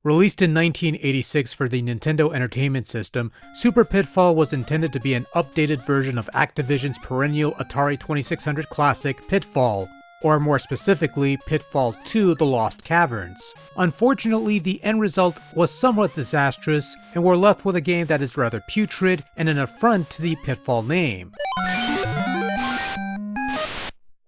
Released in 1986 for the Nintendo Entertainment System, Super Pitfall was intended to be an updated version of Activision's perennial Atari 2600 classic Pitfall, or more specifically, Pitfall 2: The Lost Caverns. Unfortunately, the end result was somewhat disastrous, and we're left with a game that is rather putrid and an affront to the Pitfall name.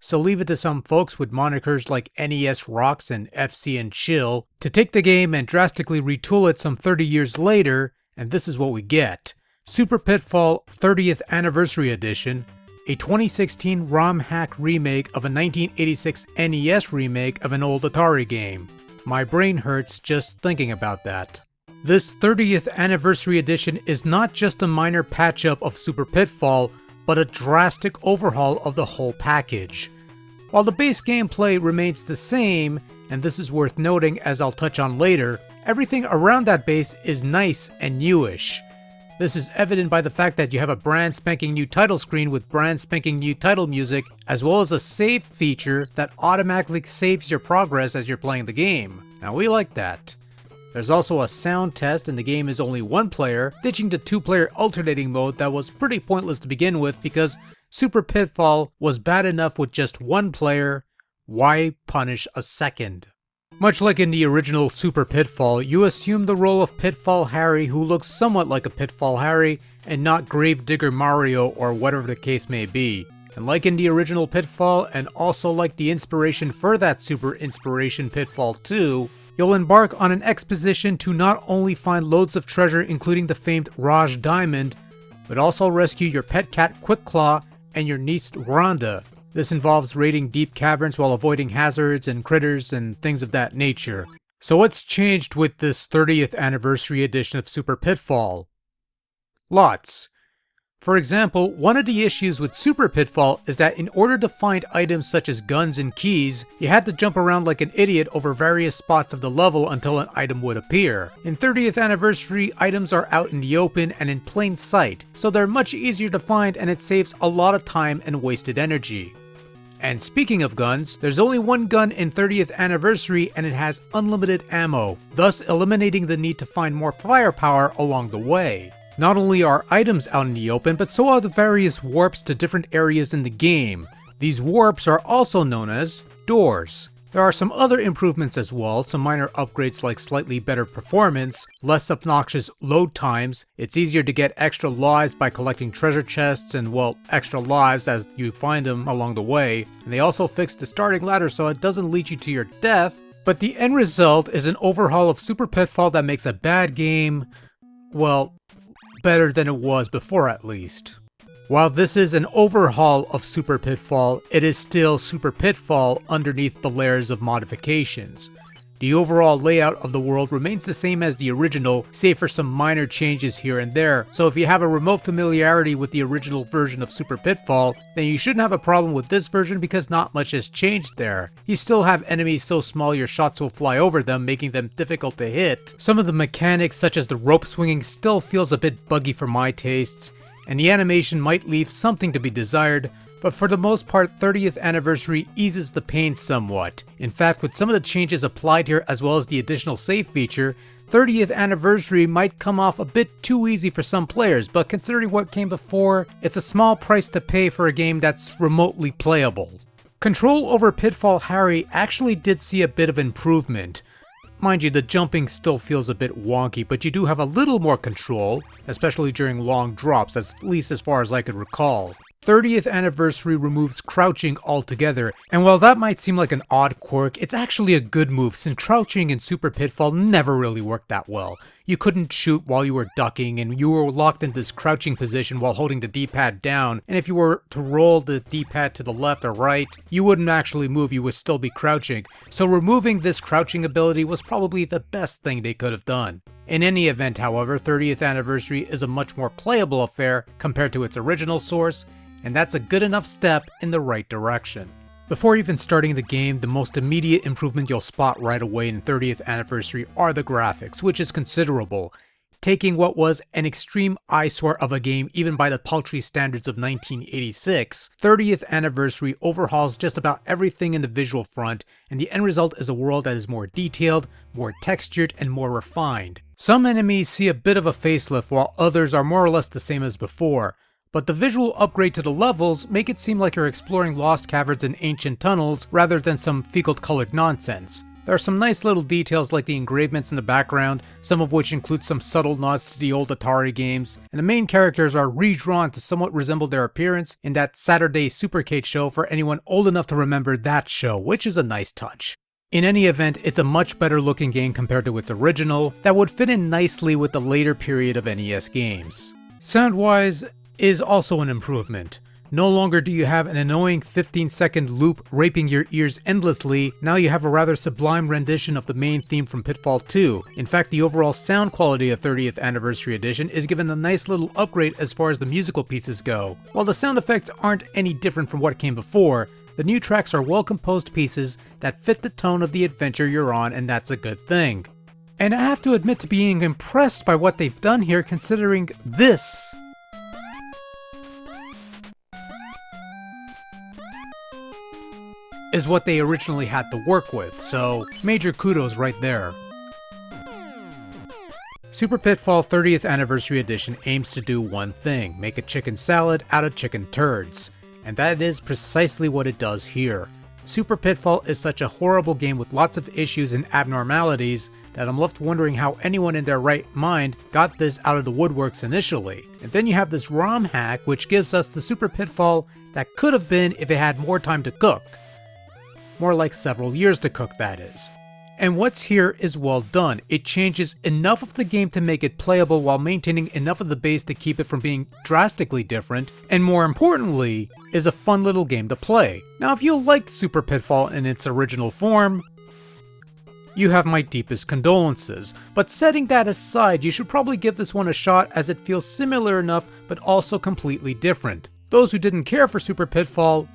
So leave it to some folks with monikers like NES Rocks and FC and Chill to take the game and drastically retool it some 30 years later, and this is what we get. Super Pitfall 30th Anniversary Edition, a 2016 ROM Hack remake of a 1986 NES remake of an old Atari game. My brain hurts just thinking about that. This 30th Anniversary Edition is not just a minor patch-up of Super Pitfall, but a drastic overhaul of the whole package. While the base gameplay remains the same, and this is worth noting as I'll touch on later, everything around that base is nice and newish. This is evident by the fact that you have a brand spanking new title screen with brand spanking new title music, as well as a save feature that automatically saves your progress as you're playing the game. Now we like that. There's also a sound test, and the game is only one player, ditching the two-player alternating mode that was pretty pointless to begin with because Super Pitfall was bad enough with just one player. Why punish a second? Much like in the original Super Pitfall, you assume the role of Pitfall Harry, who looks somewhat like a Pitfall Harry and not Gravedigger Mario or whatever the case may be. And like in the original Pitfall, and also like the inspiration for that Super Inspiration Pitfall 2, you'll embark on an exposition to not only find loads of treasure including the famed Raj Diamond, but also rescue your pet cat Quick-Claw and your niece Rhonda. This involves raiding deep caverns while avoiding hazards and critters and things of that nature. So what's changed with this 30th Anniversary Edition of Super Pitfall? Lots. For example, one of the issues with Super Pitfall is that in order to find items such as guns and keys, you had to jump around like an idiot over various spots of the level until an item would appear. In 30th Anniversary, items are out in the open and in plain sight, so they're much easier to find and it saves a lot of time and wasted energy. And speaking of guns, there's only one gun in 30th Anniversary and it has unlimited ammo, thus eliminating the need to find more firepower along the way. Not only are items out in the open, but so are the various warps to different areas in the game. These warps are also known as doors. There are some other improvements as well, some minor upgrades like slightly better performance, less obnoxious load times, it's easier to get extra lives by collecting treasure chests and, well, extra lives as you find them along the way, and they also fixed the starting ladder so it doesn't lead you to your death, but the end result is an overhaul of Super Pitfall that makes a bad game, well, better than it was before at least. While this is an overhaul of Super Pitfall, it is still Super Pitfall underneath the layers of modifications. The overall layout of the world remains the same as the original, save for some minor changes here and there, so if you have a remote familiarity with the original version of Super Pitfall, then you shouldn't have a problem with this version because not much has changed there. You still have enemies so small your shots will fly over them, making them difficult to hit. Some of the mechanics such as the rope swinging still feels a bit buggy for my tastes, and the animation might leave something to be desired, but for the most part 30th Anniversary eases the pain somewhat. In fact, with some of the changes applied here as well as the additional save feature, 30th Anniversary might come off a bit too easy for some players, but considering what came before, it's a small price to pay for a game that's remotely playable. Control over Pitfall Harry actually did see a bit of improvement. Mind you, the jumping still feels a bit wonky, but you do have a little more control, especially during long drops, at least as far as I could recall. 30th Anniversary removes crouching altogether, and while that might seem like an odd quirk, it's actually a good move since crouching in Super Pitfall never really worked that well. You couldn't shoot while you were ducking, and you were locked in this crouching position while holding the D-pad down, and if you were to roll the D-pad to the left or right, you wouldn't actually move, you would still be crouching. So removing this crouching ability was probably the best thing they could have done. In any event, however, 30th Anniversary is a much more playable affair compared to its original source, and that's a good enough step in the right direction. Before even starting the game, the most immediate improvement you'll spot right away in 30th Anniversary are the graphics, which is considerable. taking what was an extreme eyesore of a game even by the paltry standards of 1986, 30th Anniversary overhauls just about everything in the visual front, and the end result is a world that is more detailed, more textured, and more refined. Some enemies see a bit of a facelift while others are more or less the same as before, but the visual upgrade to the levels make it seem like you're exploring lost caverns and ancient tunnels rather than some fecal-colored nonsense. There are some nice little details like the engravements in the background, some of which include some subtle nods to the old Atari games, and the main characters are redrawn to somewhat resemble their appearance in that Saturday Supercade show for anyone old enough to remember that show, which is a nice touch. In any event, it's a much better looking game compared to its original that would fit in nicely with the later period of NES games. Sound-wise is also an improvement. No longer do you have an annoying 15-second loop raping your ears endlessly, now you have a rather sublime rendition of the main theme from Pitfall 2. In fact, the overall sound quality of 30th Anniversary Edition is given a nice little upgrade as far as the musical pieces go. While the sound effects aren't any different from what came before, the new tracks are well-composed pieces that fit the tone of the adventure you're on, and that's a good thing. And I have to admit to being impressed by what they've done here, considering this is what they originally had to work with, so major kudos right there. Super Pitfall 30th Anniversary Edition aims to do one thing: make a chicken salad out of chicken turds. And that is precisely what it does here. Super Pitfall is such a horrible game with lots of issues and abnormalities that I'm left wondering how anyone in their right mind got this out of the woodworks initially. And then you have this ROM hack which gives us the Super Pitfall that could have been if it had more time to cook. More like several years to cook, that is. And what's here is well done. It changes enough of the game to make it playable while maintaining enough of the base to keep it from being drastically different, and more importantly, is a fun little game to play. Now if you liked Super Pitfall in its original form, you have my deepest condolences, but setting that aside, you should probably give this one a shot as it feels similar enough but also completely different. Those who didn't care for Super Pitfall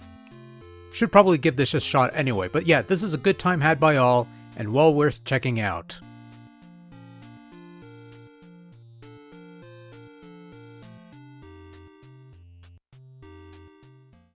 should probably give this a shot anyway, but yeah, this is a good time had by all, and well worth checking out.